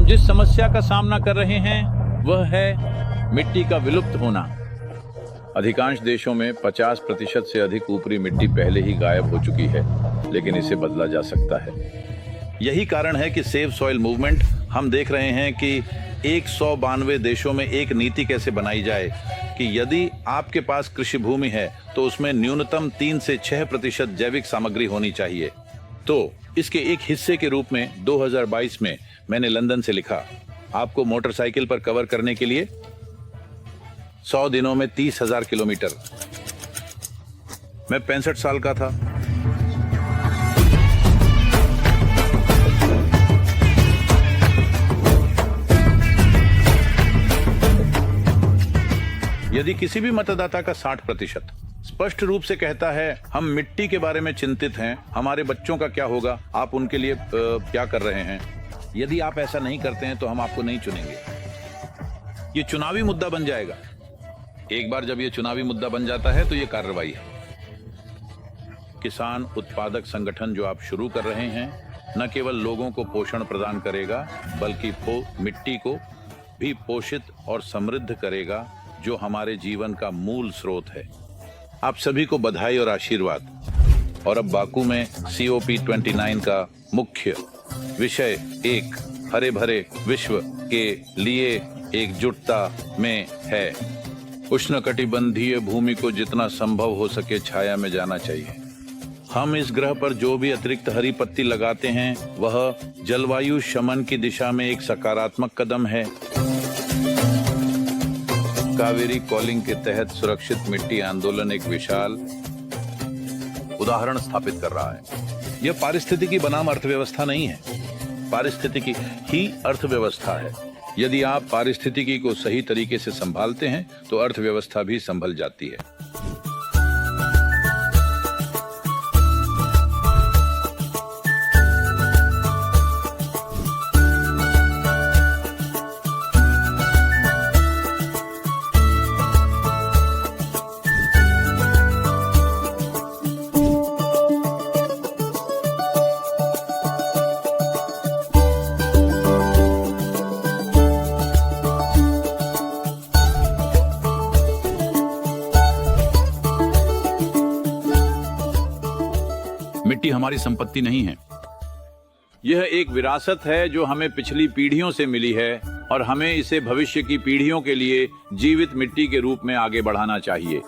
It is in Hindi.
जिस समस्या का सामना कर रहे हैं वह है मिट्टी का विलुप्त होना। अधिकांश देशों में 50% से अधिक ऊपरी मिट्टी पहले ही गायब हो चुकी है, लेकिन इसे बदला जा सकता है। यही कारण है कि सेव सॉइल मूवमेंट हम देख रहे हैं कि 192 देशों में एक नीति कैसे बनाई जाए कि यदि आपके पास कृषि भूमि है तो उसमें न्यूनतम 3 से 6% जैविक सामग्री होनी चाहिए। तो इसके एक हिस्से के रूप में 2022 में मैंने लंदन से लिखा, आपको मोटरसाइकिल पर कवर करने के लिए 100 दिनों में 30,000 किलोमीटर। मैं 65 साल का था। यदि किसी भी मतदाता का 60% स्पष्ट रूप से कहता है हम मिट्टी के बारे में चिंतित हैं, हमारे बच्चों का क्या होगा, आप उनके लिए क्या कर रहे हैं, यदि आप ऐसा नहीं करते हैं तो हम आपको नहीं चुनेंगे। ये चुनावी मुद्दा बन जाएगा। एक बार जब ये चुनावी मुद्दा बन जाता है तो ये कार्रवाई है। किसान उत्पादक संगठन जो आप शुरू कर रहे हैं न केवल लोगों को पोषण प्रदान करेगा बल्कि मिट्टी को भी पोषित और समृद्ध करेगा, जो हमारे जीवन का मूल स्रोत है। आप सभी को बधाई और आशीर्वाद। और अब बाकू में COP29 का मुख्य विषय एक हरे भरे विश्व के लिए एकजुटता में है। उष्णकटिबंधीय भूमि को जितना संभव हो सके छाया में जाना चाहिए। हम इस ग्रह पर जो भी अतिरिक्त हरी पत्ती लगाते हैं वह जलवायु शमन की दिशा में एक सकारात्मक कदम है। कावेरी कॉलिंग के तहत सुरक्षित मिट्टी आंदोलन एक विशाल उदाहरण स्थापित कर रहा है। यह पारिस्थितिकी बनाम अर्थव्यवस्था नहीं है, पारिस्थितिकी ही अर्थव्यवस्था है। यदि आप पारिस्थितिकी को सही तरीके से संभालते हैं तो अर्थव्यवस्था भी संभल जाती है। मिट्टी हमारी संपत्ति नहीं है, यह एक विरासत है जो हमें पिछली पीढ़ियों से मिली है और हमें इसे भविष्य की पीढ़ियों के लिए जीवित मिट्टी के रूप में आगे बढ़ाना चाहिए।